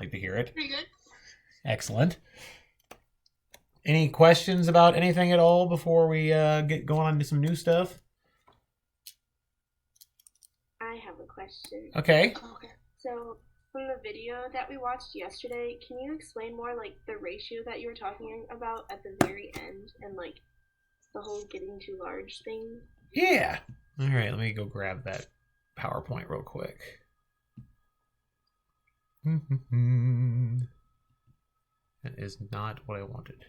like to hear it. Pretty good. Excellent. Any questions about anything at all before we get going on to some new stuff? I have a question. Okay. Okay. So, from the video that we watched yesterday, can you explain more, like, the ratio that you were talking about at the very end and, like, the whole getting too large thing? Yeah. All right, let me go grab that PowerPoint real quick. That is not what I wanted.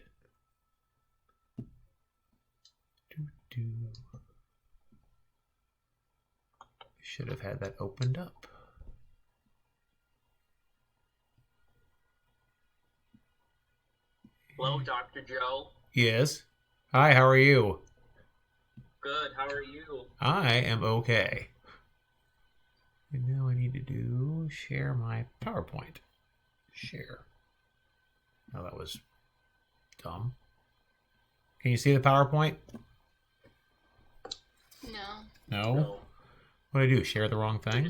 Should have had that opened up. Hello, Dr. Joe. Yes. Hi, how are you? Good, how are you? I am okay. And now I need to do share my PowerPoint. Share. Oh, that was dumb. Can you see the PowerPoint? No. No? What did I do? Share the wrong thing?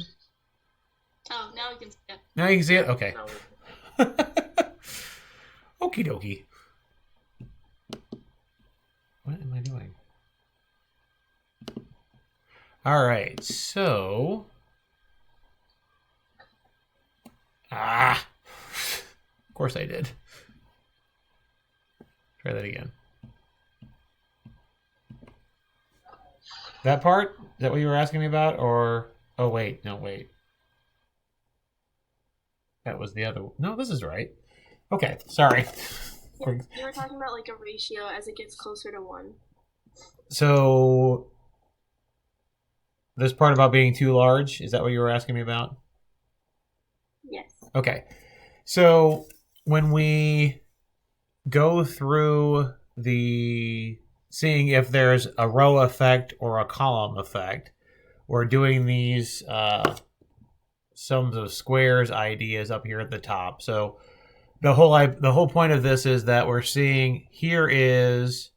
Oh, now we can see it. Now you can see it? Okay. No. Okie dokie. What am I doing? All right, so... Of course I did. Try that again. That part? Is that what you were asking me about? Or... Oh, wait. No, wait. That was the other one. No, this is right. Okay, sorry. Yeah, you were talking about, like, a ratio as it gets closer to 1. So... This part about being too large, is that what you were asking me about? Yes. Okay. So when we go through the seeing if there's a row effect or a column effect, we're doing these sums of squares ideas up here at the top. So the whole point of this is that we're seeing here is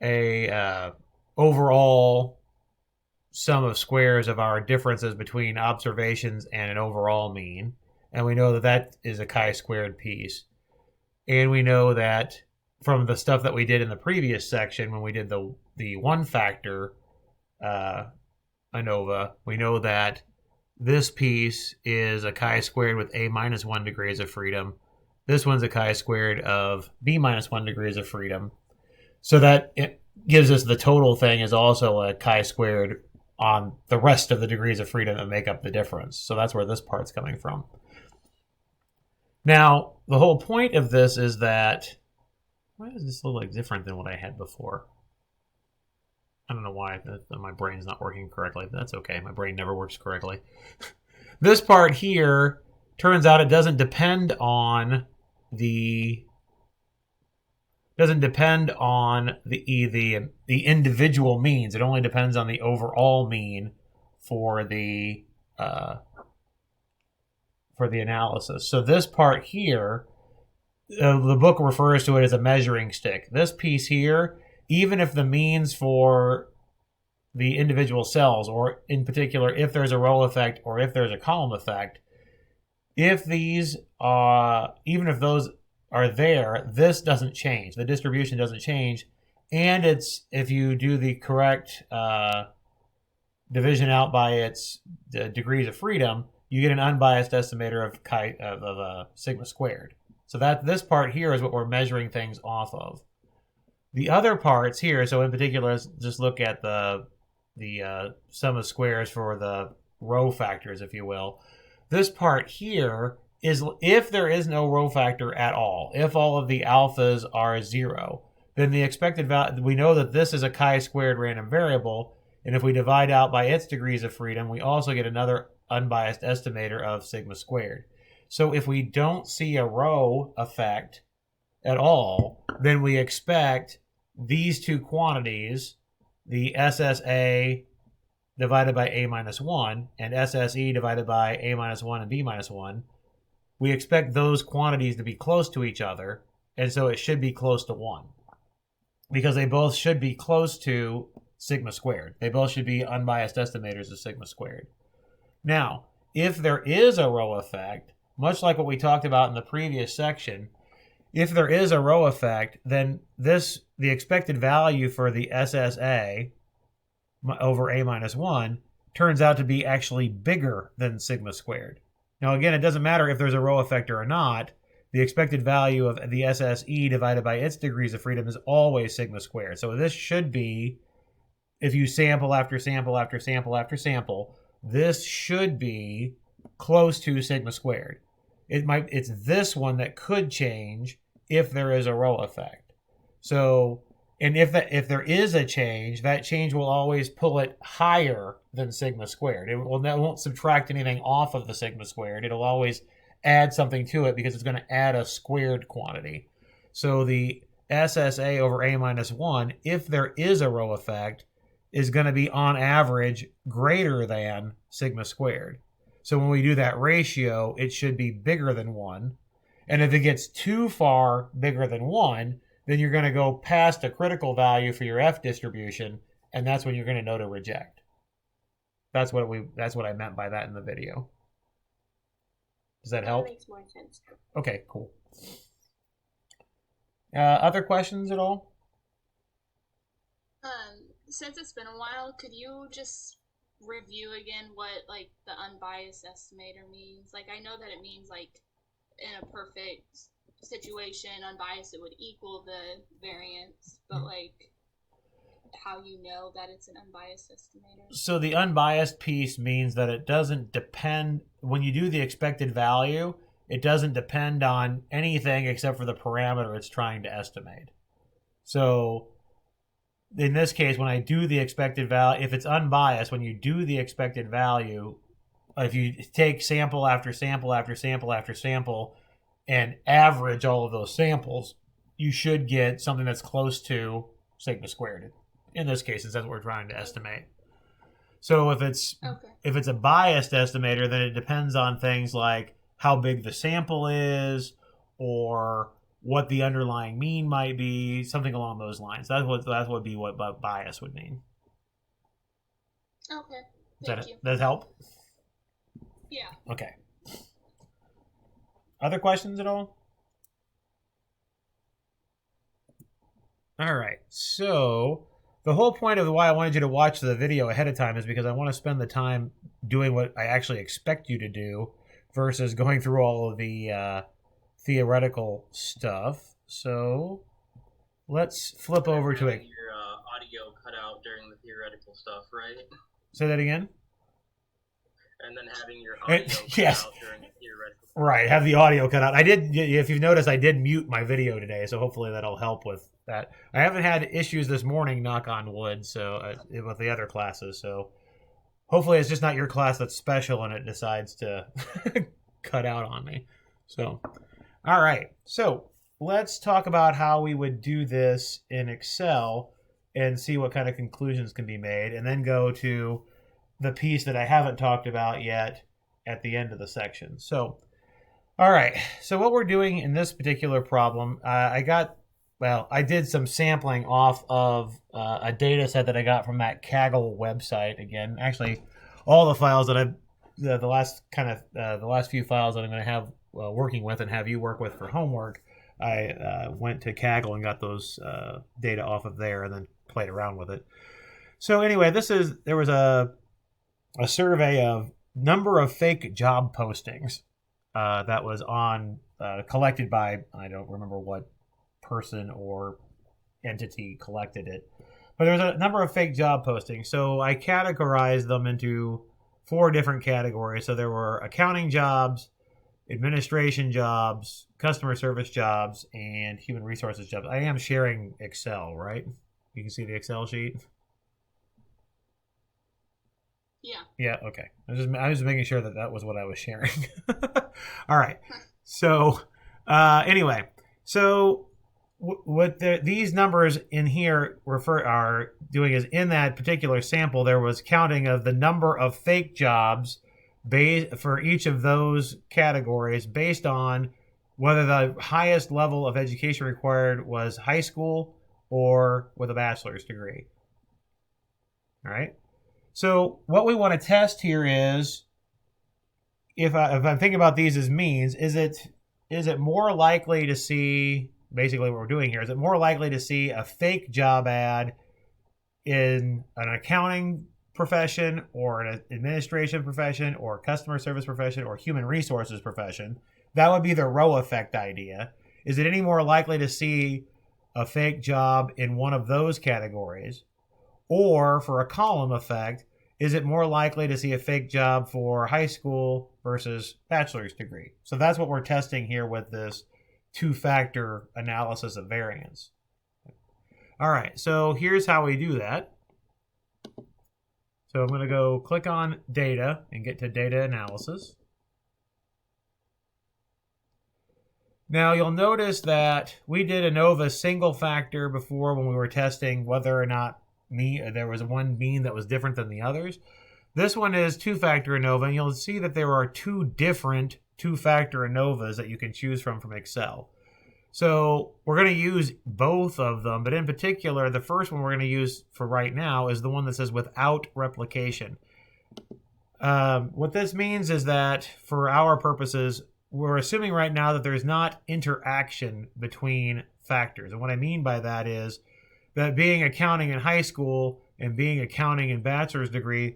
a overall sum of squares of our differences between observations and an overall mean. And we know that that is a chi-squared piece. And we know that from the stuff that we did in the previous section when we did the one-factor Anova, we know that this piece is a chi-squared with a minus 1 degrees of freedom. This one's a chi-squared of b minus 1 degrees of freedom. So that it gives us the total thing is also a chi-squared on the rest of the degrees of freedom that make up the difference. So that's where this part's coming from. Now, the whole point of this is that... Why does this look like different than what I had before? I don't know why my brain's not working correctly. That's okay. My brain never works correctly. This part here, turns out it doesn't depend on the individual means. It only depends on the overall mean for the analysis. So this part here, the book refers to it as a measuring stick. This piece here, even if the means for the individual cells, or in particular if there's a row effect or if there's a column effect, if these even if those are there, this doesn't change. The distribution doesn't change. And it's, if you do the correct division out by its degrees of freedom, you get an unbiased estimator of sigma squared. So that this part here is what we're measuring things off of. The other parts here, so in particular, let's just look at the sum of squares for the row factors, if you will. This part here is if there is no row factor at all, if all of the alphas are 0, then the expected value, we know that this is a chi-squared random variable, and if we divide out by its degrees of freedom, we also get another unbiased estimator of sigma squared. So if we don't see a row effect at all, then we expect these two quantities, the SSA divided by a minus 1 and SSE divided by a minus 1 and b minus 1, we expect those quantities to be close to each other, and so it should be close to 1. Because they both should be close to sigma squared. They both should be unbiased estimators of sigma squared. Now, if there is a row effect, much like what we talked about in the previous section, if there is a row effect, then the expected value for the SSA over A minus 1 turns out to be actually bigger than sigma squared. Now, again, it doesn't matter if there's a row effect or not. The expected value of the SSE divided by its degrees of freedom is always sigma squared. So this should be, if you sample after sample after sample after sample, this should be close to sigma squared. It's this one that could change if there is a row effect. So, and if there is a change, that change will always pull it higher than sigma squared. That won't subtract anything off of the sigma squared. It'll always add something to it because it's going to add a squared quantity. So the SSA over A minus 1, if there is a row effect, is going to be on average greater than sigma squared. So when we do that ratio, it should be bigger than 1. And if it gets too far bigger than 1, then you're going to go past a critical value for your F distribution, and that's when you're going to know to reject. That's what I meant by that in the video. Does that help? That makes more sense. Okay, cool. Other questions at all? Since it's been a while, could you just review again what like the unbiased estimator means? Like, I know that it means like in a perfect situation, unbiased, it would equal the variance, but like how you know that it's an unbiased estimator? So the unbiased piece means that it doesn't depend, when you do the expected value, it doesn't depend on anything except for the parameter it's trying to estimate. So in this case, when I do the expected value, if it's unbiased, when you do the expected value, if you take sample after sample after sample after sample and average all of those samples, you should get something that's close to sigma squared. In this case, that's what we're trying to estimate. So if it's a biased estimator, then it depends on things like how big the sample is or what the underlying mean might be, something along those lines. That would be what bias would mean. Okay. Does that help? Yeah. Okay. Other questions at all? All right. So the whole point of why I wanted you to watch the video ahead of time is because I want to spend the time doing what I actually expect you to do versus going through all of the theoretical stuff. So let's flip over to it. Your audio cut out during the theoretical stuff, right? Say that again? And then having your audio cut yes. out during the theoretical stuff. Right, have the audio cut out. I did, if you've noticed, I did mute my video today, so hopefully that'll help with that. I haven't had issues this morning, knock on wood, so with the other classes, so hopefully it's just not your class that's special and it decides to cut out on me. So, all right. So let's talk about how we would do this in Excel and see what kind of conclusions can be made, and then go to the piece that I haven't talked about yet at the end of the section. So, all right. So what we're doing in this particular problem, I did some sampling off of a data set that I got from that Kaggle website. Again, actually, all the files that the last few files that I'm going to have working with and have you work with for homework, I went to Kaggle and got those data off of there and then played around with it. So anyway, there was a survey of number of fake job postings that was collected by, I don't remember what person or entity collected it, but there was a number of fake job postings. So I categorized them into 4 different categories. So there were accounting jobs, administration jobs, customer service jobs, and human resources jobs. I am sharing Excel, right? You can see the Excel sheet. Yeah. Yeah. Okay. I was making sure that was what I was sharing. All right. So, anyway, so what these numbers in here are doing is in that particular sample there was counting of the number of fake jobs for each of those categories based on whether the highest level of education required was high school or with a bachelor's degree. All right. So what we want to test here is if I'm thinking about these as means, is it more likely to see, basically what we're doing here, is it more likely to see a fake job ad in an accounting profession or an administration profession or customer service profession or human resources profession? That would be the row effect idea. Is it any more likely to see a fake job in one of those categories? Or for a column effect, is it more likely to see a fake job for high school versus bachelor's degree? So that's what we're testing here with this two-factor analysis of variance. All right, so here's how we do that. So I'm going to go click on data and get to data analysis. Now you'll notice that we did Anova single factor before when we were testing whether or not there was one mean that was different than the others. This one is two-factor Anova, and you'll see that there are two different two-factor Anovas that you can choose from Excel. So we're going to use both of them, but in particular, the first one we're going to use for right now is the one that says without replication. What this means is that for our purposes, we're assuming right now that there's not interaction between factors. And what I mean by that is that being accounting in high school and being accounting in bachelor's degree,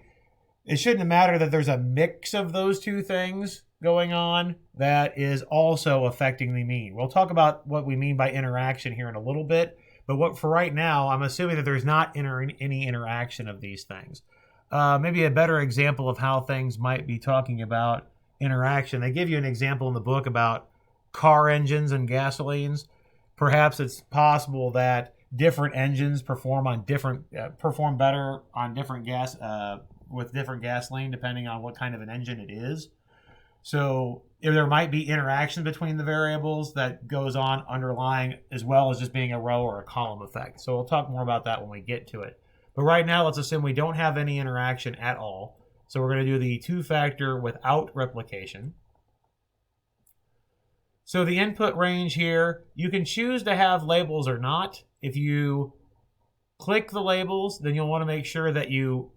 it shouldn't matter that there's a mix of those two things going on that is also affecting the mean. We'll talk about what we mean by interaction here in a little bit, but for right now, I'm assuming that there's not any interaction of these things. Maybe a better example of how things might be talking about interaction. They give you an example in the book about car engines and gasolines. Perhaps it's possible that different engines perform better on different gas with different gasoline depending on what kind of an engine it is. So if there might be interaction between the variables that goes on underlying as well as just being a row or a column effect. So we'll talk more about that when we get to it. But right now, let's assume we don't have any interaction at all. So we're going to do the two-factor without replication. So the input range here, you can choose to have labels or not. If you click the labels, then you'll want to make sure that you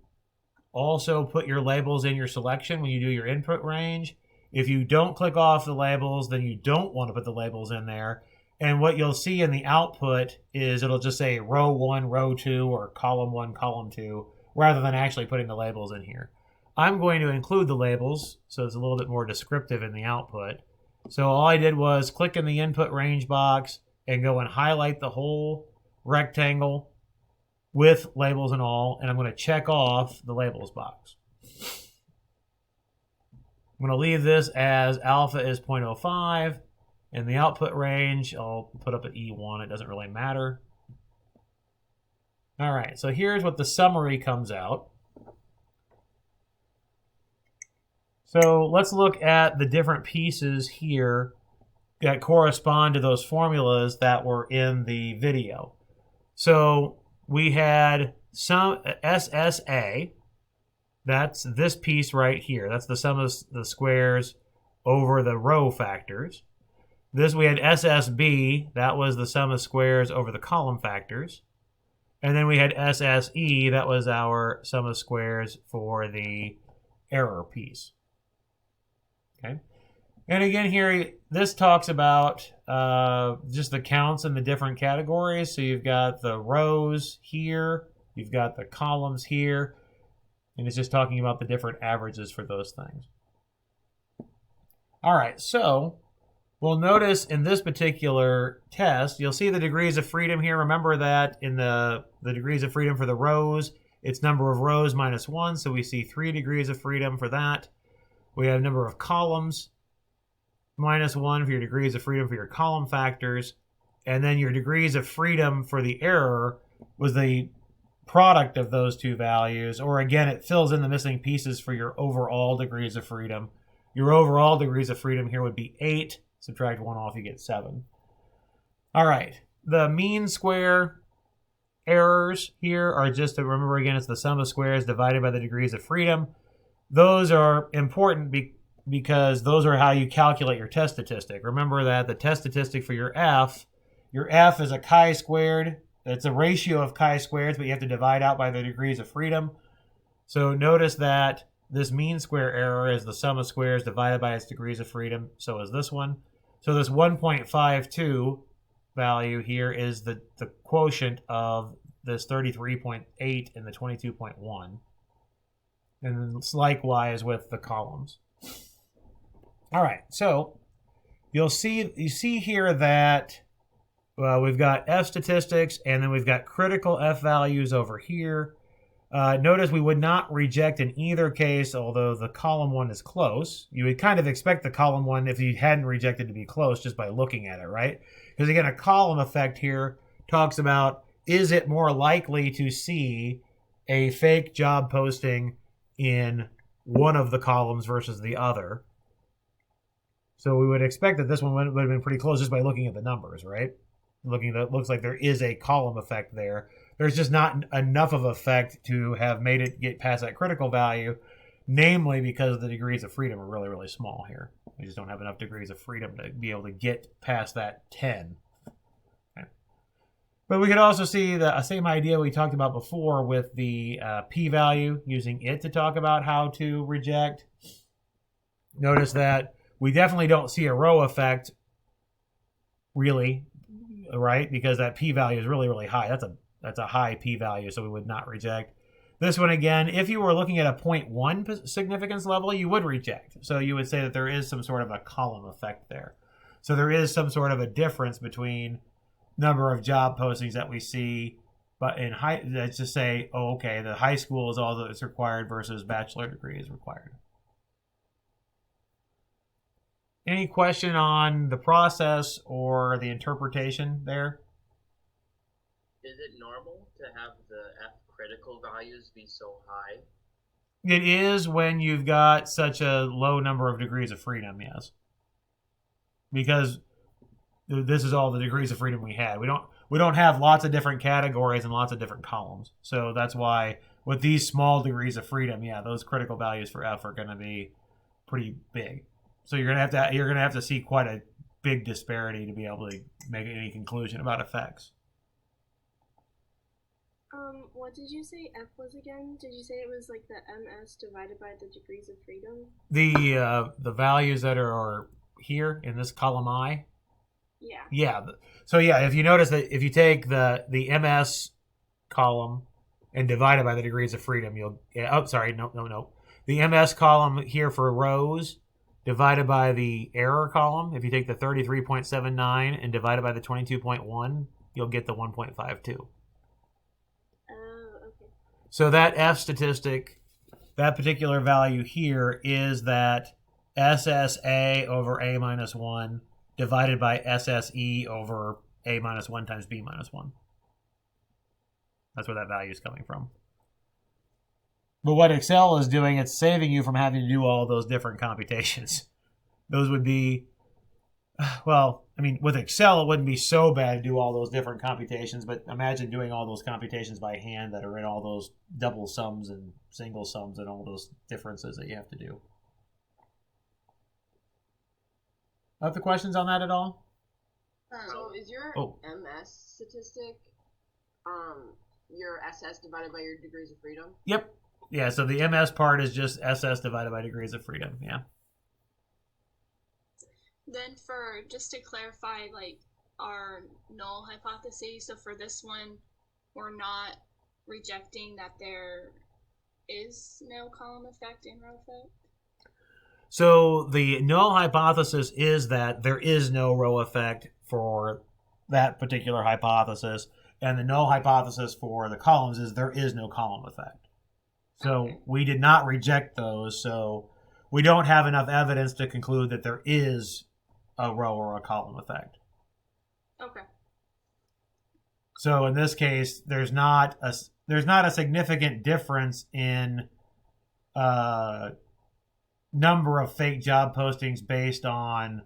also put your labels in your selection when you do your input range. If you don't click off the labels, then you don't want to put the labels in there. And what you'll see in the output is it'll just say row 1, row 2, or column 1, column 2, rather than actually putting the labels in here. I'm going to include the labels, so it's a little bit more descriptive in the output. So all I did was click in the input range box and go and highlight the whole rectangle with labels and all, and I'm going to check off the labels box. I'm going to leave this as alpha is 0.05, and the output range, I'll put up at E1. It doesn't really matter. All right, so here's what the summary comes out. So let's look at the different pieces here that correspond to those formulas that were in the video. So we had some SSA. That's this piece right here. That's the sum of the squares over the row factors. This we had SSB. That was the sum of squares over the column factors. And then we had SSE. That was our sum of squares for the error piece. Okay. And again here, this talks about just the counts in the different categories. So you've got the rows here. You've got the columns here. And it's just talking about the different averages for those things. All right, so we'll notice in this particular test, you'll see the degrees of freedom here. Remember that in the degrees of freedom for the rows, it's number of rows minus 1. So we see 3 degrees of freedom for that. We have number of columns minus 1 for your degrees of freedom for your column factors. And then your degrees of freedom for the error was the product of those two values, or again, it fills in the missing pieces for your overall degrees of freedom. Your overall degrees of freedom here would be 8. Subtract 1 off, you get 7. All right, the mean square errors here are just to remember again, it's the sum of squares divided by the degrees of freedom. Those are important because those are how you calculate your test statistic. Remember that the test statistic for your F is a chi-squared. It's a ratio of chi-squareds, but you have to divide out by the degrees of freedom. So notice that this mean square error is the sum of squares divided by its degrees of freedom. So is this one. So this 1.52 value here is the quotient of this 33.8 and the 22.1. And it's likewise with the columns. All right, so you see here that we've got F statistics, and then we've got critical F values over here. Notice we would not reject in either case, although the column one is close. You would kind of expect the column one, if you hadn't rejected, to be close just by looking at it, right? Because again, a column effect here talks about, is it more likely to see a fake job posting in one of the columns versus the other? So we would expect that this one would have been pretty close just by looking at the numbers, right? Looking at it, looks like there is a column effect there. There's just not enough of effect to have made it get past that critical value, namely because the degrees of freedom are really, really small here. We just don't have enough degrees of freedom to be able to get past that 10. Okay. But we could also see the same idea we talked about before with the p-value, using it to talk about how to reject. Notice that we definitely don't see a row effect, really, right? Because that p-value is really, really high. That's a high p-value, so we would not reject. This one, again, if you were looking at a 0.1 significance level, you would reject. So you would say that there is some sort of a column effect there. So there is some sort of a difference between number of job postings that we see, but in high, let's just say, oh, okay, the high school is all that's required versus bachelor degree is required. Any question on the process or the interpretation there? Is it normal to have the F critical values be so high? It is when you've got such a low number of degrees of freedom, yes. Because this is all the degrees of freedom we had. We don't have lots of different categories and lots of different columns. So that's why with these small degrees of freedom, yeah, those critical values for F are going to be pretty big. So you're going to have to see quite a big disparity to be able to make any conclusion about effects. What did you say F was again? Did you say it was like the MS divided by the degrees of freedom? The values that are here in this column I? Yeah. Yeah. So yeah, if you notice that if you take the MS column and divide it by the degrees of freedom, you'll the MS column here for rows divided by the error column, if you take the 33.79 and divide it by the 22.1, you'll get the 1.52. So that F statistic, that particular value here, is that SSA over A minus 1 divided by SSE over A minus 1 times B minus 1. That's where that value is coming from. But what Excel is doing, it's saving you from having to do all those different computations. Those would be, well, I mean, with Excel, it wouldn't be so bad to do all those different computations, but imagine doing all those computations by hand that are in all those double sums and single sums and all those differences that you have to do. Other questions on that at all? So is your MS statistic your SS divided by your degrees of freedom? Yep. Yeah, so the MS part is just SS divided by degrees of freedom, yeah. Then just to clarify, like, our null hypothesis, so for this one, we're not rejecting that there is no column effect in row effect? So the null hypothesis is that there is no row effect for that particular hypothesis, and the null hypothesis for the columns is there is no column effect. So we did not reject those, so we don't have enough evidence to conclude that there is a row or a column effect. Okay. So in this case, there's not a significant difference in number of fake job postings based on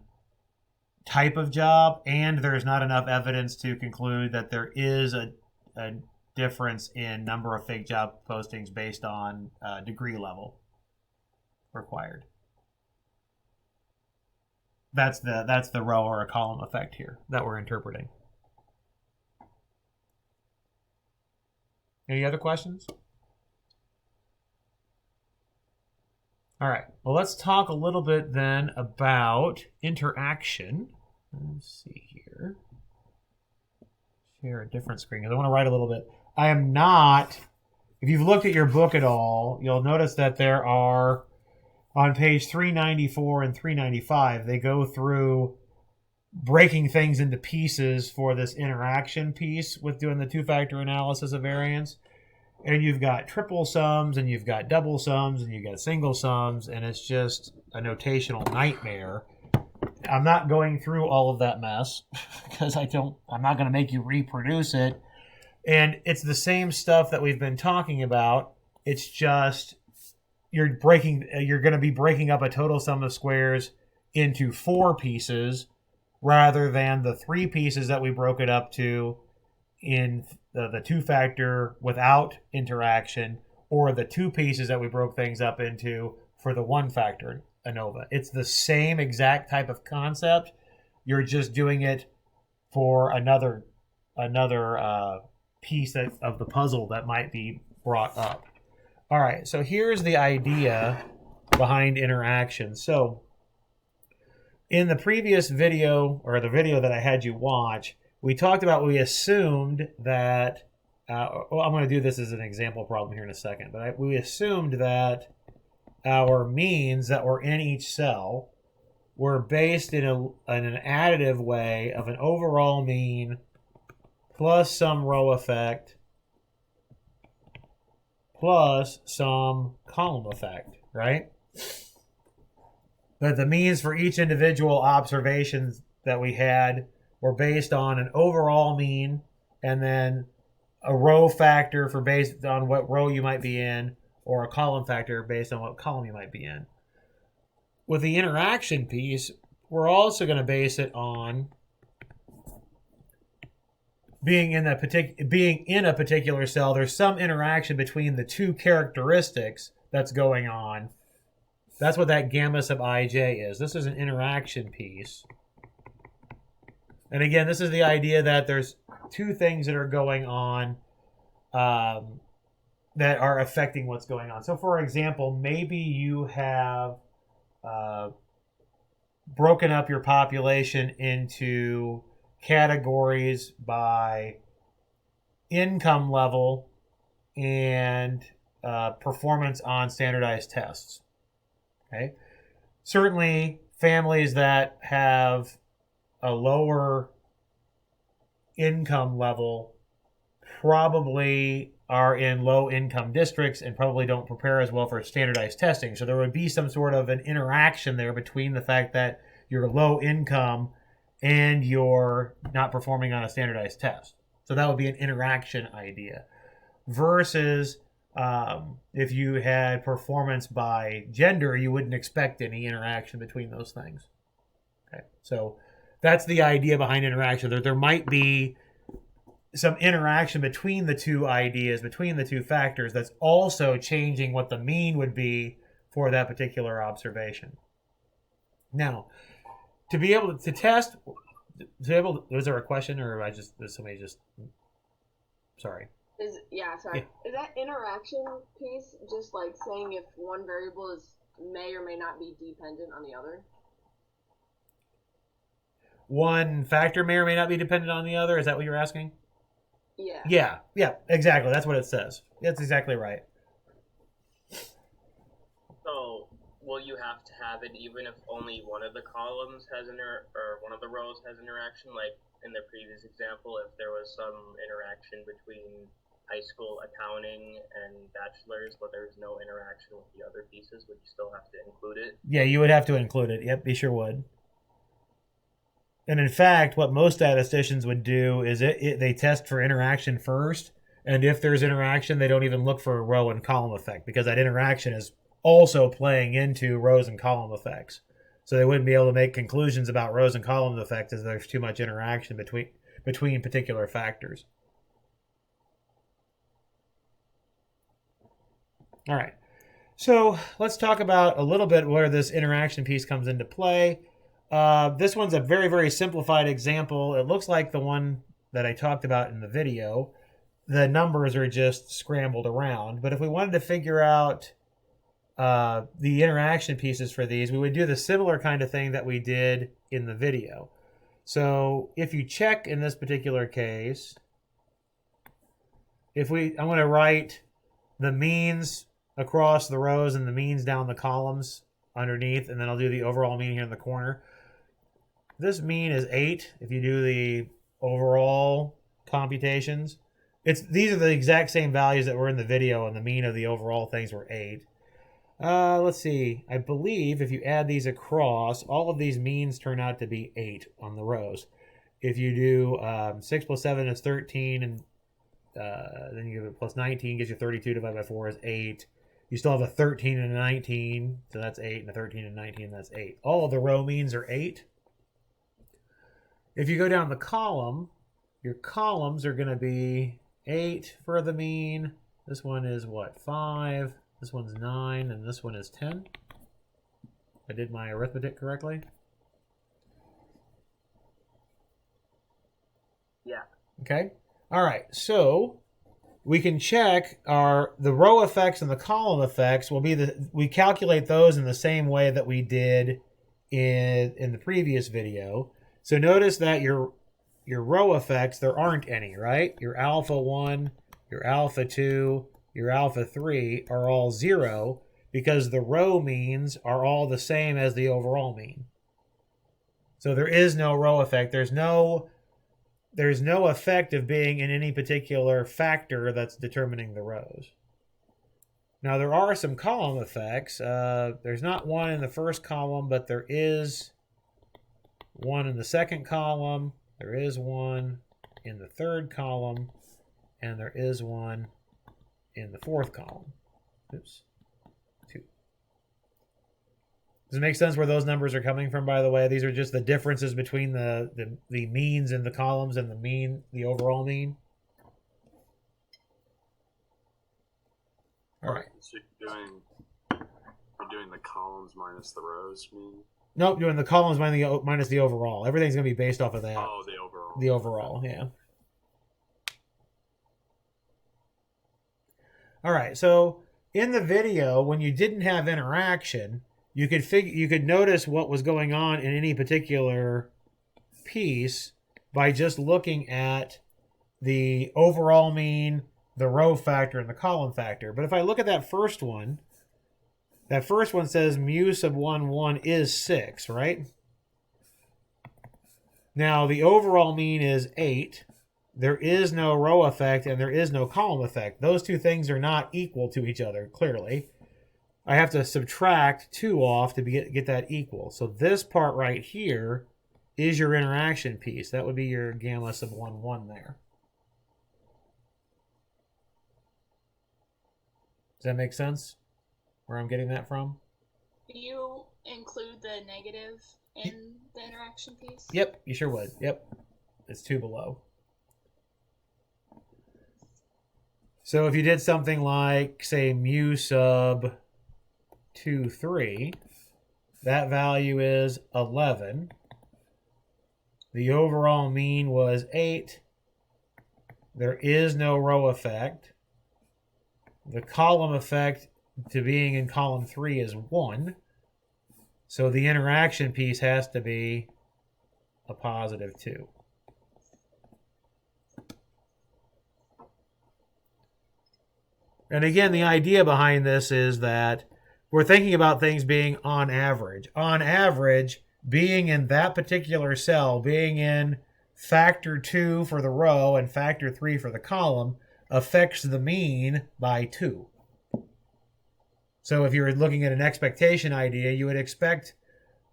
type of job, and there's not enough evidence to conclude that there is a difference in number of fake job postings based on degree level required. That's the row or a column effect here that we're interpreting. Any other questions? All right. Well, let's talk a little bit then about interaction. Let's see here. Share a different screen because I want to write a little bit. I am not, if you've looked at your book at all, you'll notice that there are, on page 394 and 395, they go through breaking things into pieces for this interaction piece with doing the two-factor analysis of variance. And you've got triple sums, and you've got double sums, and you've got single sums, and it's just a notational nightmare. I'm not going through all of that mess because I'm not going to make you reproduce it. And it's the same stuff that we've been talking about. It's just you're going to be breaking up a total sum of squares into 4 pieces rather than the 3 pieces that we broke it up to in the two-factor without interaction, or the 2 pieces that we broke things up into for the one-factor Anova. It's the same exact type of concept. You're just doing it for another piece of the puzzle that might be brought up. All right, so here's the idea behind interaction. So in the previous video, or the video that I had you watch, we talked about, we assumed that, I'm going to do this as an example problem here in a second, but we assumed that our means that were in each cell were based in an additive way of an overall mean plus some row effect plus some column effect, right? But the means for each individual observations that we had were based on an overall mean and then a row factor for based on what row you might be in, or a column factor based on what column you might be in. With the interaction piece, we're also going to base it on being in a particular cell. There's some interaction between the 2 characteristics that's going on. That's what that gamma sub ij is. This is an interaction piece. And again, this is the idea that there's 2 things that are going on that are affecting what's going on. So for example, maybe you have broken up your population into categories by income level and performance on standardized tests. Okay, certainly families that have a lower income level probably are in low income districts and probably don't prepare as well for standardized testing. So there would be some sort of an interaction there between the fact that you're low income and you're not performing on a standardized test. So that would be an interaction idea. Versus if you had performance by gender, you wouldn't expect any interaction between those things. Okay, so that's the idea behind interaction. There might be some interaction between the 2 ideas, between the 2 factors, that's also changing what the mean would be for that particular observation. Now, to be able to test, was there a question, or sorry? Sorry. Yeah. Is that interaction piece just like saying if one variable may or may not be dependent on the other? One factor may or may not be dependent on the other? Is that what you're asking? Yeah. Yeah, exactly. That's what it says. That's exactly right. So, will you have to have it even if only one of the columns has or one of the rows has interaction? Like in the previous example, if there was some interaction between high school accounting and bachelor's, but there's no interaction with the other pieces, would you still have to include it? Yeah, you would have to include it. Yep, you sure would. And in fact, what most statisticians would do is they test for interaction first, and if there's interaction, they don't even look for a row and column effect, because that interaction is also playing into rows and column effects. So they wouldn't be able to make conclusions about rows and column effects as there's too much interaction between particular factors. All right, so let's talk about a little bit where this interaction piece comes into play. This one's a very, very simplified example. It looks like the one that I talked about in the video. The numbers are just scrambled around. But if we wanted to figure out the interaction pieces for these, we would do the similar kind of thing that we did in the video. So if you check in this particular case, I'm going to write the means across the rows and the means down the columns underneath, and then I'll do the overall mean here in the corner. This mean is 8 if you do the overall computations. These are the exact same values that were in the video, and the mean of the overall things were 8. Let's see. I believe if you add these across, all of these means turn out to be 8 on the rows. If you do 6 plus 7 is 13, and then you give it plus 19, gives you 32 divided by 4 is 8. You still have a 13 and a 19, so that's 8, and a 13 and 19, that's 8. All of the row means are 8. If you go down the column, your columns are going to be 8 for the mean. This one is what, 5. This one's 9, and this one is 10. I did my arithmetic correctly? Yeah. Okay. All right. So we can check the row effects and the column effects will be we calculate those in the same way that we did in the previous video. So notice that your row effects, there aren't any, right? Your alpha 1, your alpha 2, your alpha 3 are all 0 because the row means are all the same as the overall mean. So there is no row effect. There's no effect of being in any particular factor that's determining the rows. Now there are some column effects. There's not one in the first column, but there is one in the second column. There is one in the third column, and there is one in the fourth column. Oops. 2. Does it make sense where those numbers are coming from, by the way? These are just the differences between the means in the columns and the overall mean. All right. So you're doing the columns minus the rows mean? Nope, doing the columns minus the overall. Everything's going to be based off of that. Oh, the overall. The overall, yeah. All right, so in the video, when you didn't have interaction, you could notice what was going on in any particular piece by just looking at the overall mean, the row factor, and the column factor. But if I look at that first one says mu sub 1, 1 is 6, right? Now, the overall mean is 8. There is no row effect and there is no column effect. Those two things are not equal to each other, clearly. I have to subtract 2 off to get that equal. So this part right here is your interaction piece. That would be your gamma sub 1, 1 there. Does that make sense? Where I'm getting that from? Do you include the negative in the interaction piece? Yep, you sure would. Yep. It's 2 below. So if you did something like, say, mu sub 2, 3, that value is 11. The overall mean was 8. There is no row effect. The column effect to being in column 3 is 1. So the interaction piece has to be a positive 2. And again, the idea behind this is that we're thinking about things being on average. On average, being in that particular cell, being in factor 2 for the row and factor 3 for the column, affects the mean by 2. So if you're looking at an expectation idea, you would expect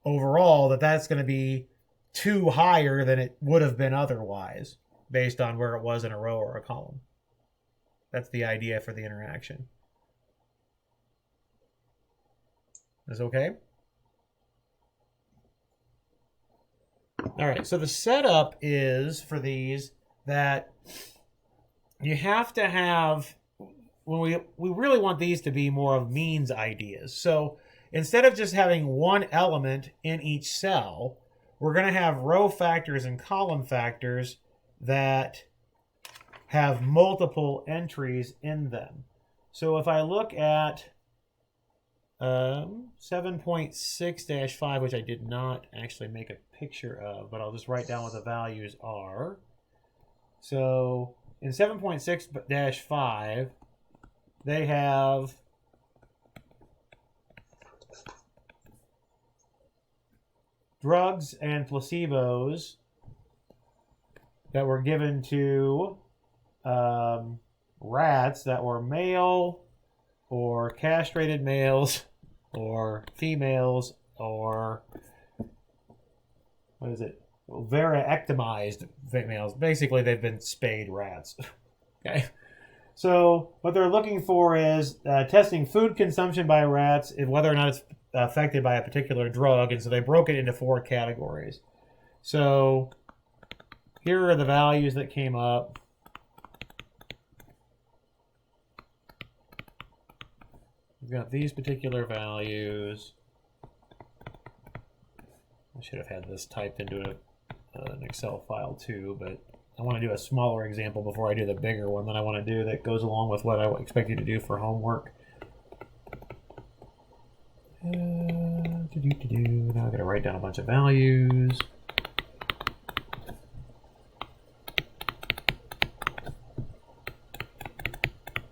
overall that that's going to be 2 higher than it would have been otherwise, based on where it was in a row or a column. That's the idea for the interaction. Is okay? All right, so the setup is for these that you have to have, when we really want these to be more of means ideas. So instead of just having one element in each cell, we're going to have row factors and column factors that have multiple entries in them. So if I look at 7.6-5, which I did not actually make a picture of, but I'll just write down what the values are. So in 7.6-5, they have drugs and placebos that were given to rats that were male or castrated males or females or what is it? Variectomized males. Basically, they've been spayed rats. Okay. So what they're looking for is testing food consumption by rats and whether or not it's affected by a particular drug. And so they broke it into 4 categories. So here are the values that came up. We've got these particular values. I should have had this typed into an Excel file too, but I want to do a smaller example before I do the bigger one that I want to do that goes along with what I expect you to do for homework. Now I've got to write down a bunch of values.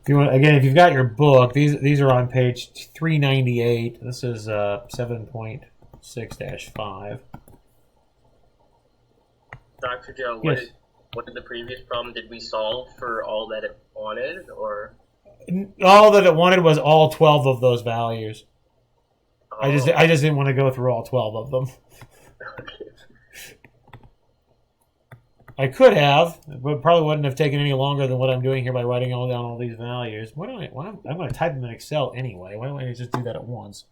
If you want, again, if you've got your book, these are on page 398. This is 7.6-5. Dr. Joe, Yes. What did the previous problem, did we solve for all that it wanted, or? All that it wanted was all 12 of those values. Oh. I just didn't want to go through all 12 of them. I could have, but probably wouldn't have taken any longer than what I'm doing here by writing down all these values. I'm going to type them in Excel anyway. Why don't I just do that at once?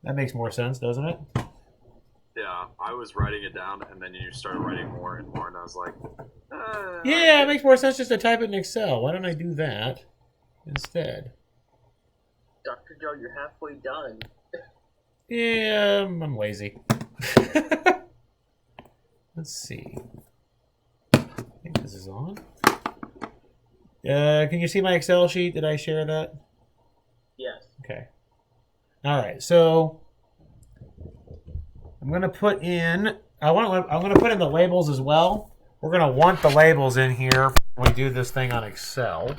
That makes more sense, doesn't it? Yeah, I was writing it down, and then you started writing more and more, and I was like, Yeah, it makes more sense just to type it in Excel. Why don't I do that instead? Dr. Joe, you're halfway done. Yeah, I'm lazy. Let's see. I think this is on. Can you see my Excel sheet? Did I share that? Yes. Okay. All right. So I'm going to put in. I'm going to put in the labels as well. We're going to want the labels in here when we do this thing on Excel.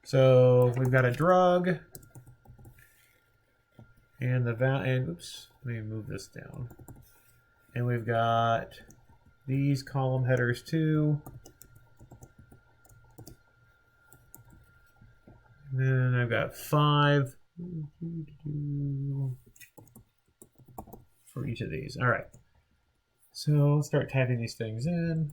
So we've got a drug, and oops, let me move this down. And we've got these column headers too. And then I've got 5 for each of these. All right. So let's start typing these things in.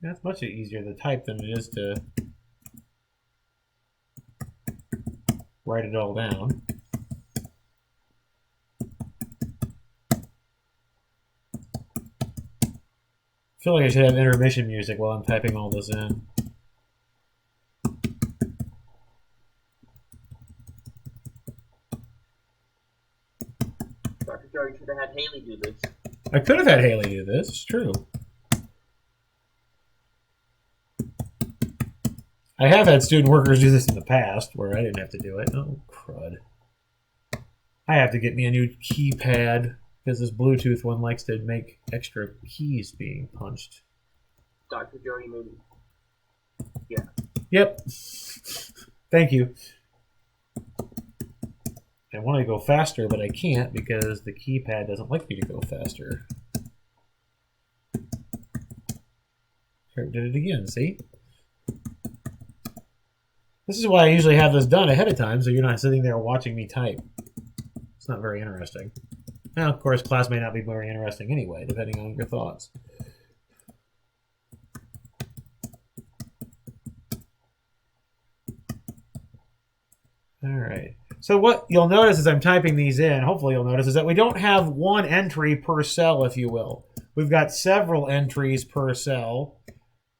That's much easier to type than it is to write it all down. I feel like I should have intermission music while I'm typing all this in. Dr. Joe, you should have had Haley do this. I could have had Haley do this, it's true. I have had student workers do this in the past where I didn't have to do it. Oh, crud. I have to get me a new keypad because this Bluetooth one likes to make extra keys being punched. Dr. Joe, you made it. Yeah. Yep. Thank you. I want to go faster, but I can't because the keypad doesn't like me to go faster. Here, did it again, see? This is why I usually have this done ahead of time, so you're not sitting there watching me type. It's not very interesting. Now, of course, class may not be very interesting anyway, depending on your thoughts. All right. So what you'll notice as I'm typing these in, hopefully you'll notice, is that we don't have one entry per cell, if you will. We've got several entries per cell.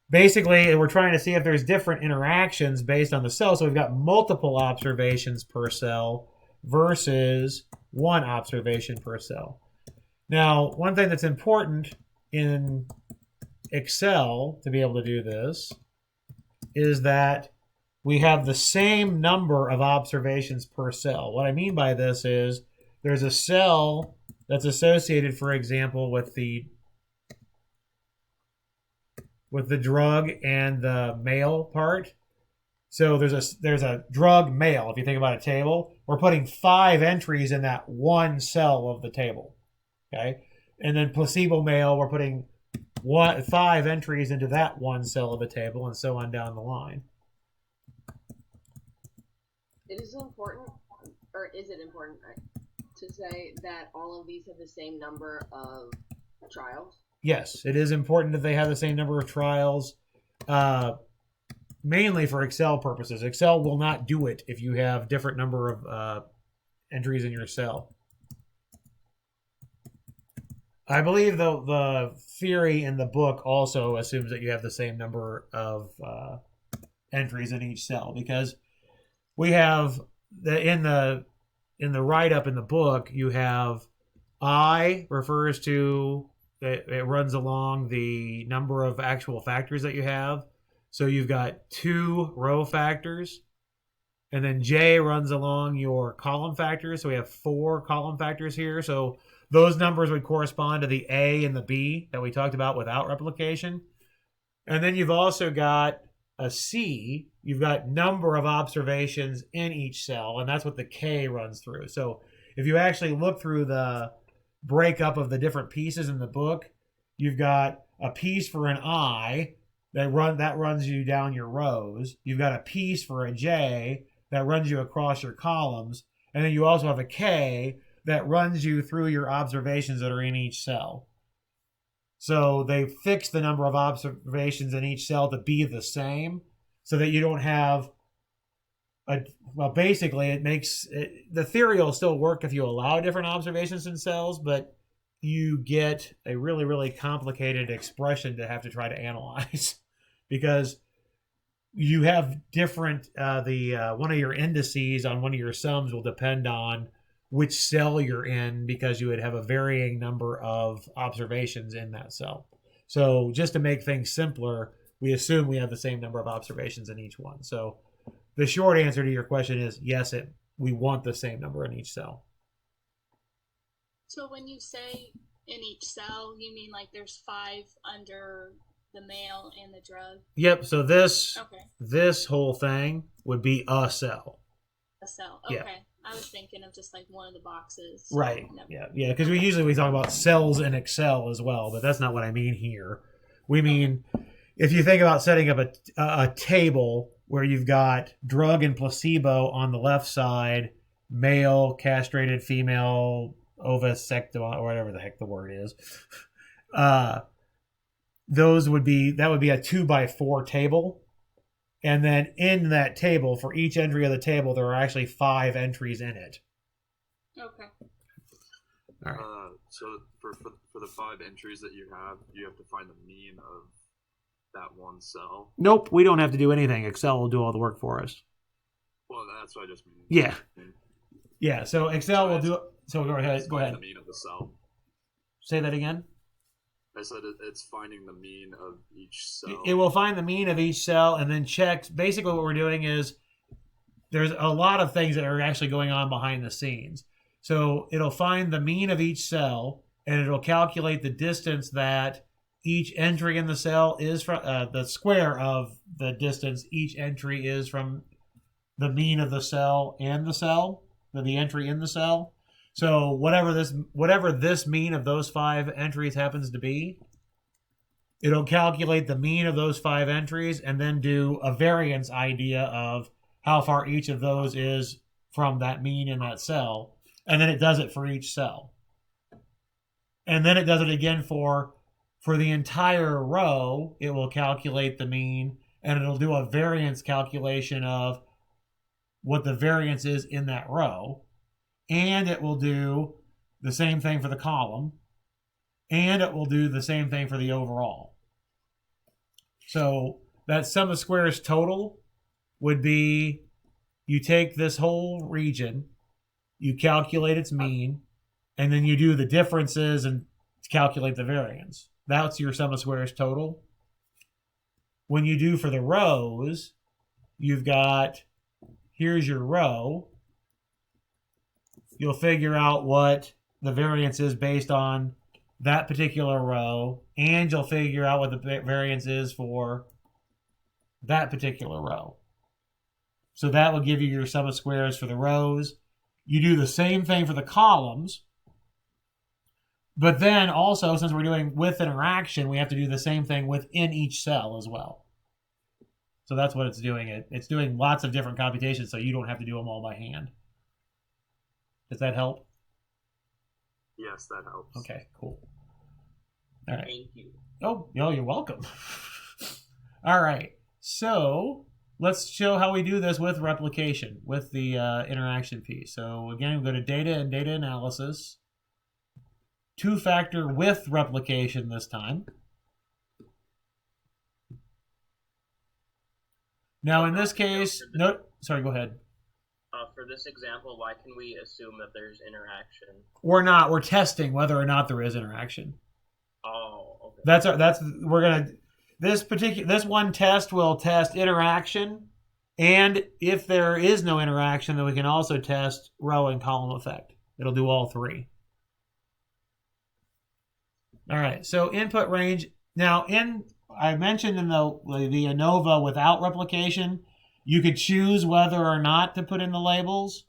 Basically, we're trying to see if there's different interactions based on the cell. So we've got multiple observations per cell versus one observation per cell. Now, one thing that's important in Excel to be able to do this is that we have the same number of observations per cell. What I mean by this is there's a cell that's associated, for example, with the drug and the male part. So there's a drug male. If you think about a table, we're putting 5 entries in that one cell of the table. Okay, and then placebo male, we're putting 5 entries into that one cell of the table, and so on down the line. It is important, or is it important, to say that all of these have the same number of trials? Yes, it is important that they have the same number of trials, mainly for Excel purposes. Excel will not do it if you have different number of entries in your cell. I believe the theory in the book also assumes that you have the same number of entries in each cell, because we have in the write-up in the book, you have I refers to, it runs along the number of actual factors that you have. So you've got 2 row factors, and then J runs along your column factors. So we have 4 column factors here. So those numbers would correspond to the A and the B that we talked about without replication. And then you've also got a C. You've got number of observations in each cell, and that's what the K runs through. So if you actually look through the breakup of the different pieces in the book, you've got a piece for an I that runs you down your rows. You've got a piece for a J that runs you across your columns, and then you also have a K that runs you through your observations that are in each cell. So they fix the number of observations in each cell to be the same, so that you don't have basically it makes the theory will still work if you allow different observations in cells, but you get a really, really complicated expression to have to try to analyze because you have different one of your indices on one of your sums will depend on which cell you're in, because you would have a varying number of observations in that cell. So just to make things simpler, we assume we have the same number of observations in each one. So the short answer to your question is yes, we want the same number in each cell. So when you say in each cell, you mean like there's 5 under the male and the drug? Yep. So this whole thing would be a cell. A cell. Okay. Yeah. I was thinking of just like one of the boxes. Right. Yeah. Because we usually talk about cells in Excel as well, but that's not what I mean here. We mean if you think about setting up a table where you've got drug and placebo on the left side, male, castrated, female, ovasectum, or whatever the heck the word is. That would be a 2x4 table. And then in that table, for each entry of the table, there are actually 5 entries in it. Okay. All right. So for the 5 entries that you have to find the mean of that one cell. Nope, we don't have to do anything. Excel will do all the work for us. Well, that's what I just mean. Yeah. Yeah, so Excel will do it. So go ahead. The mean of the cell. Say that again. I said it's finding the mean of each cell. It will find the mean of each cell and then check. Basically what we're doing is there's a lot of things that are actually going on behind the scenes. So it'll find the mean of each cell, and it'll calculate the distance that each entry in the cell is from, the square of the distance each entry is from the mean of the cell and the entry in the cell. So whatever this mean of those 5 entries happens to be, it'll calculate the mean of those 5 entries and then do a variance idea of how far each of those is from that mean in that cell. And then it does it for each cell. And then it does it again for the entire row. It will calculate the mean, and it'll do a variance calculation of what the variance is in that row. And it will do the same thing for the column. And it will do the same thing for the overall. So that sum of squares total would be, you take this whole region, you calculate its mean, and then you do the differences and calculate the variance. That's your sum of squares total. When you do for the rows, you've got, here's your row. You'll figure out what the variance is based on that particular row, and you'll figure out what the variance is for that particular row. So that will give you your sum of squares for the rows. You do the same thing for the columns. But then also, since we're doing with interaction, we have to do the same thing within each cell as well. So that's what it's doing. It's doing lots of different computations, so you don't have to do them all by hand. Does that help? Yes, that helps. Okay, cool. All right. Thank you. Oh, you're welcome. All right. So let's show how we do this with replication, with the interaction piece. So again, we go to data and data analysis. Two-factor with replication this time. Now in this case, no, sorry, go ahead. For this example, why can we assume that there's interaction? We're not. We're testing whether or not there is interaction. Oh, okay. This one test will test interaction, and if there is no interaction, then we can also test row and column effect. It'll do all three. All right. So input range. Now, I mentioned in the Anova without replication, you could choose whether or not to put in the labels.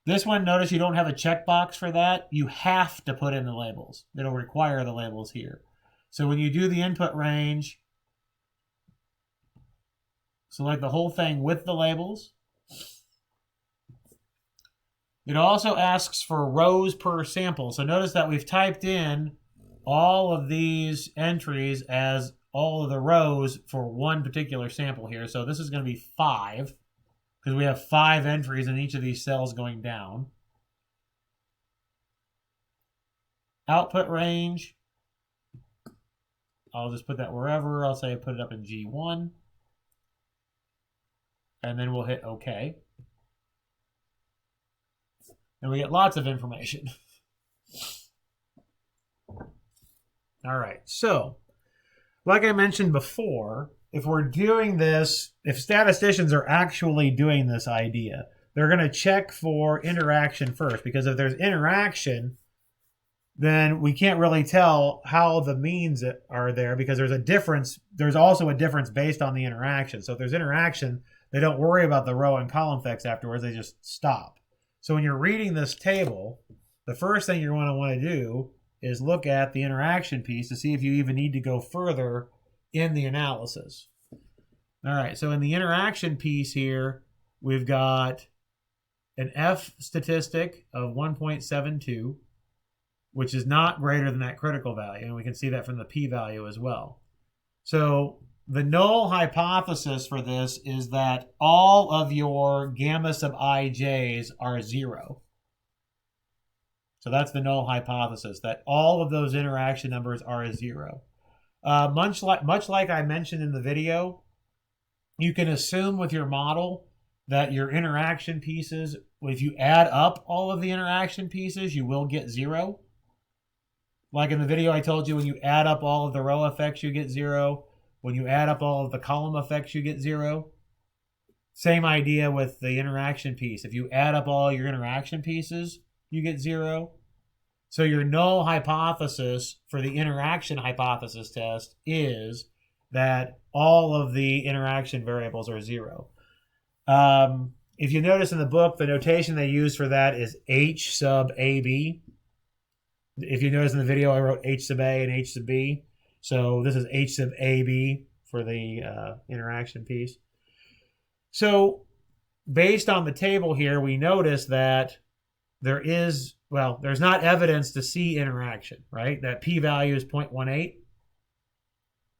This one, notice you don't have a checkbox for that. You have to put in the labels. It'll require the labels here. So when you do the input range, select the whole thing with the labels. It also asks for rows per sample. So notice that we've typed in all of these entries as all of the rows for one particular sample here. So this is going to be 5 because we have 5 entries in each of these cells going down. Output range. I'll just put that wherever. I'll say put it up in G1. And then we'll hit OK. And we get lots of information. All right, so like I mentioned before, if we're doing this, if statisticians are actually doing this idea, they're going to check for interaction first, because if there's interaction, then we can't really tell how the means are there, because there's a difference. There's also a difference based on the interaction. So if there's interaction, they don't worry about the row and column effects afterwards. They just stop. So when you're reading this table, the first thing you're going to want to do is look at the interaction piece to see if you even need to go further in the analysis. All right, so in the interaction piece here, we've got an F statistic of 1.72, which is not greater than that critical value, and we can see that from the p-value as well. So the null hypothesis for this is that all of your gamma sub ij's are 0. So that's the null hypothesis, that all of those interaction numbers are 0. Much like I mentioned in the video, you can assume with your model that your interaction pieces, if you add up all of the interaction pieces, you will get 0. Like in the video I told you, when you add up all of the row effects, you get 0. When you add up all of the column effects, you get 0. Same idea with the interaction piece. If you add up all your interaction pieces, you get 0. So your null hypothesis for the interaction hypothesis test is that all of the interaction variables are 0. If you notice in the book, the notation they use for that is H sub AB. If you notice in the video, I wrote H sub A and H sub B. So this is H sub AB for the interaction piece. So based on the table here, we notice that there's not evidence to see interaction, right? That p-value is 0.18.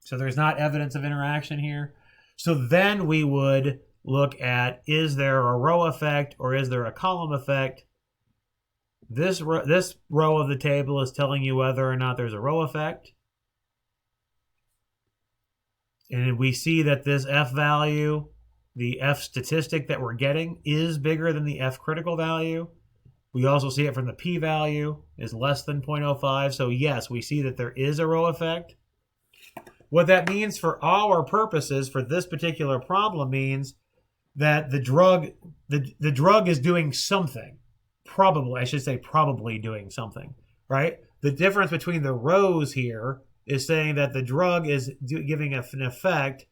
So there's not evidence of interaction here. So then we would look at, is there a row effect or is there a column effect? This row of the table is telling you whether or not there's a row effect. And we see that this F value, the F statistic that we're getting, is bigger than the F critical value. We also see it from the p-value is less than 0.05. So yes, we see that there is a row effect. What that means for our purposes for this particular problem means that the drug is doing something. Probably, I should say probably doing something, right? The difference between the rows here is saying that the drug is giving an effect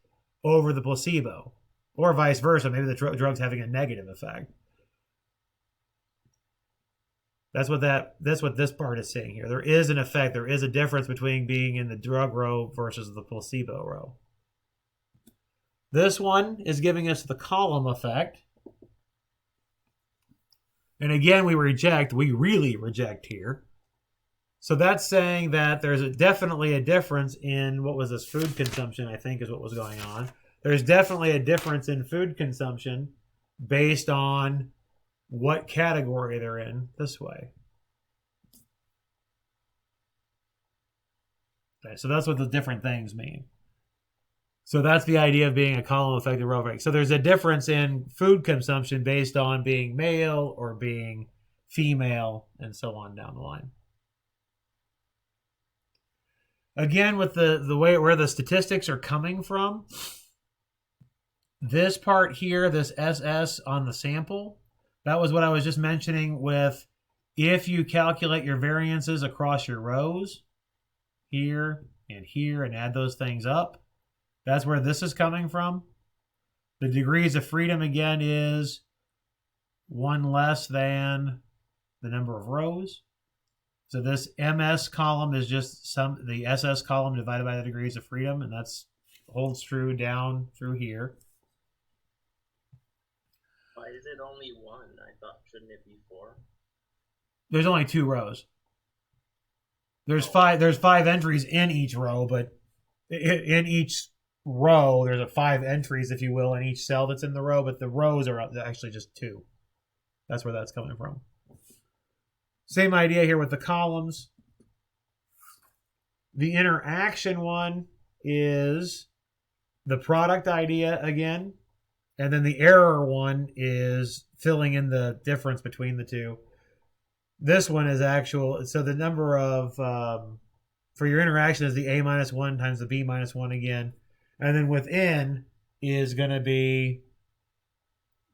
over the placebo, or vice versa. Maybe the drug's having a negative effect. That's what this part is saying here. There is an effect. There is a difference between being in the drug row versus the placebo row. This one is giving us the column effect. And again, we really reject here. So that's saying that there's definitely a difference in, what was this, food consumption, I think is what was going on. There's definitely a difference in food consumption based on what category they're in this way. Okay, so that's what the different things mean. So that's the idea of being a column effect and row effect. So there's a difference in food consumption based on being male or being female and so on down the line. Again, with the way where the statistics are coming from, this part here, this SS on the sample, that was what I was just mentioning with if you calculate your variances across your rows, here and add those things up, that's where this is coming from. The degrees of freedom, again, is 1 less than the number of rows. So this MS column is just the SS column divided by the degrees of freedom, and that's holds true down through here. Why is it only 1? I thought, shouldn't it be 4? There's only 2 rows. There's five entries in each row, but in each row there's 5 entries, if you will, in each cell that's in the row, but the rows are actually just 2. That's where that's coming from. Same idea here with the columns. The interaction one is the product idea again, and then the error one is filling in the difference between the two. This one is actual, so the number of, for your interaction is the A-1 times the B-1 again. And then within is going to be,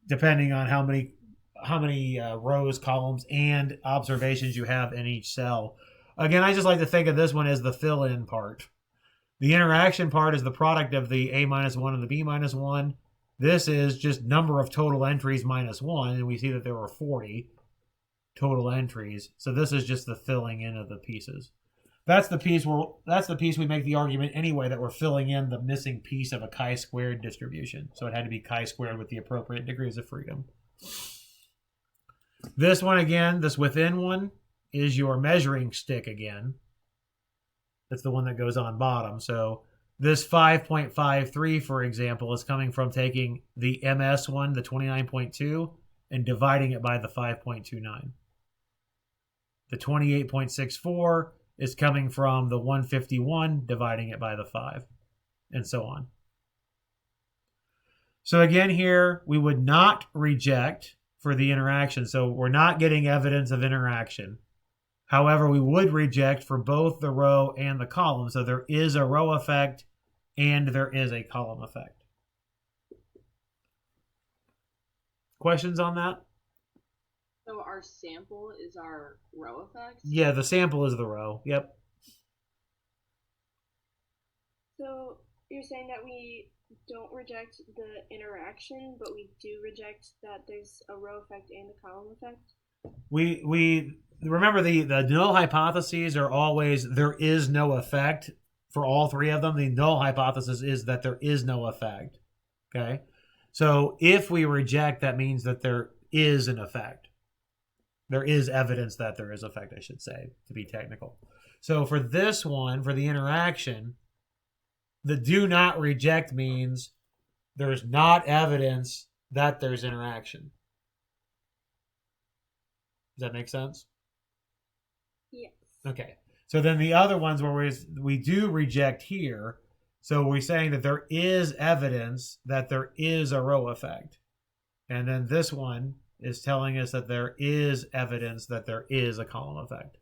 depending on how many rows, columns, and observations you have in each cell. Again, I just like to think of this one as the fill-in part. The interaction part is the product of the A-1 and the B-1. This is just number of total entries minus 1, and we see that there were 40 total entries. So this is just the filling in of the pieces. That's the piece we make the argument anyway that we're filling in the missing piece of a chi-squared distribution. So it had to be chi-squared with the appropriate degrees of freedom. This one again, this within one, is your measuring stick again. That's the one that goes on bottom. So this 5.53, for example, is coming from taking the MS one, the 29.2, and dividing it by the 5.29. The 28.64 is coming from the 151, dividing it by the 5, and so on. So again here, we would not reject for the interaction. So we're not getting evidence of interaction. However, we would reject for both the row and the column. So there is a row effect and there is a column effect. Questions on that? So our sample is our row effect? Yeah, the sample is the row. Yep. So you're saying that we don't reject the interaction, but we do reject that there's a row effect and a column effect? We remember the null hypotheses are always there is no effect for all three of them. The null hypothesis is that there is no effect. Okay? So if we reject, that means that there is an effect. There is evidence that there is effect, I should say, to be technical. So for this one, for the interaction, the do not reject means there's not evidence that there's interaction. Does that make sense? Yes. Okay. So then the other ones where we do reject here, so we're saying that there is evidence that there is a row effect. And then this one is telling us that there is evidence that there is a column effect.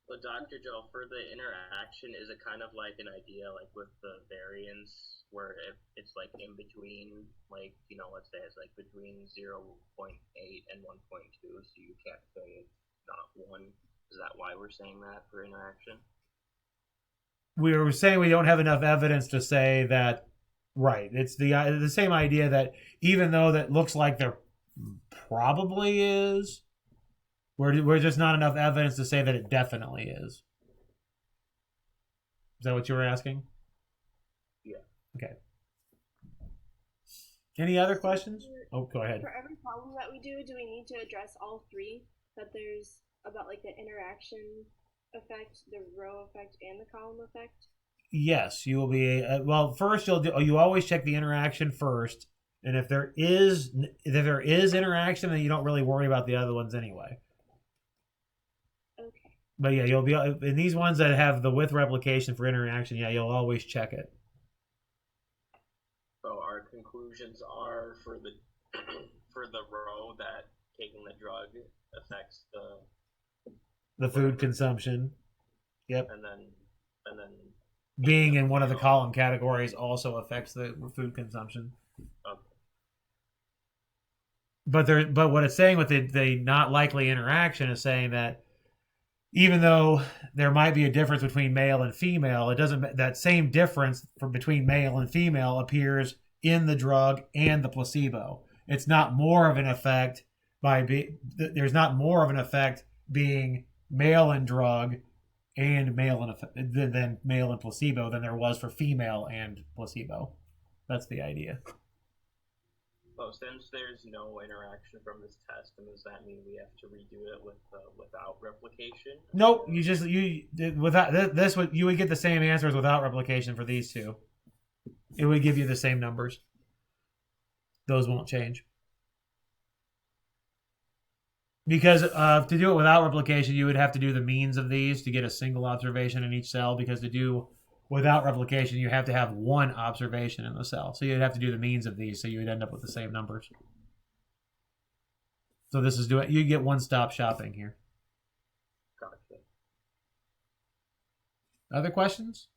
But Dr. Joe, for the interaction, is it kind of like an idea like with the variance where if it's like in between, like, let's say it's like between 0.8 and 1.2, so you can't say it's not 1. Is that why we're saying that for interaction? We were saying we don't have enough evidence to say that, right. It's the same idea that even though that looks like there probably is, we're just not enough evidence to say that it definitely is. Is that what you were asking? Yeah. Okay. Any other questions? Oh, go ahead. For every problem that we do we need to address all three? That there's about like the interaction effect, the row effect, and the column effect? Yes, you will be. Well, first you always check the interaction first, and if there is interaction, then you don't really worry about the other ones anyway. Okay. But yeah, you'll be in these ones that have the with replication for interaction. Yeah, you'll always check it. So our conclusions are for the for the row that taking the drug affects the food consumption. Yep. And then being in one of the column categories also affects the food consumption. Okay. But what it's saying with the not likely interaction is saying that even though there might be a difference between male and female, it doesn't. That same difference between male and female appears in the drug and the placebo. It's not more of an effect there's not more of an effect being male and drug and male and than male and placebo than there was for female and placebo. That's the idea. So since there's no interaction from this test, then does that mean we have to redo it without replication? Nope. You would get the same answers without replication for these two. It would give you the same numbers. Those won't change. Because to do it without replication, you would have to do the means of these to get a single observation in each cell. Because to do without replication, you have to have one observation in the cell. So you'd have to do the means of these, so you would end up with the same numbers. So this is you get one-stop shopping here. Gotcha. Other questions?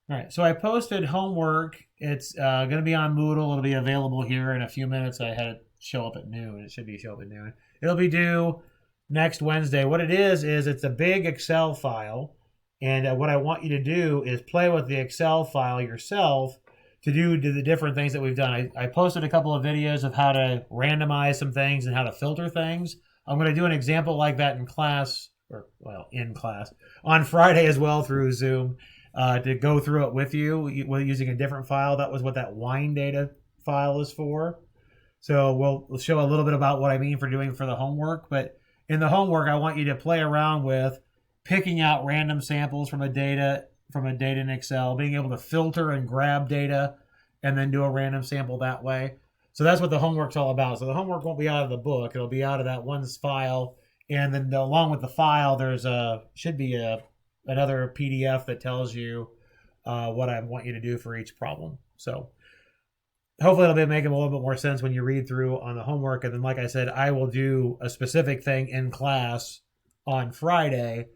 All right, so I posted homework. It's going to be on Moodle. It'll be available here in a few minutes. I had it show up at noon. It should show up at noon. It'll be due next Wednesday. What it is it's a big Excel file. And what I want you to do is play with the Excel file yourself to do the different things that we've done. I posted a couple of videos of how to randomize some things and how to filter things. I'm going to do an example like that in class, on Friday as well through Zoom. To go through it with you using a different file. That was what that wine data file is for. So we'll show a little bit about what I mean for doing for the homework. But in the homework, I want you to play around with picking out random samples from a data in Excel, being able to filter and grab data, and then do a random sample that way. So that's what the homework's all about. So the homework won't be out of the book. It'll be out of that one file. And then along with the file, there's should be another PDF that tells you what I want you to do for each problem. So hopefully it'll make a little bit more sense when you read through on the homework. And then, like I said, I will do a specific thing in class on Friday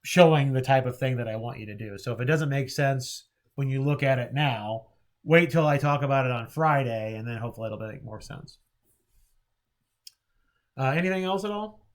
showing the type of thing that I want you to do. So if it doesn't make sense when you look at it now, wait till I talk about it on Friday, and then hopefully it'll make more sense. Anything else at all?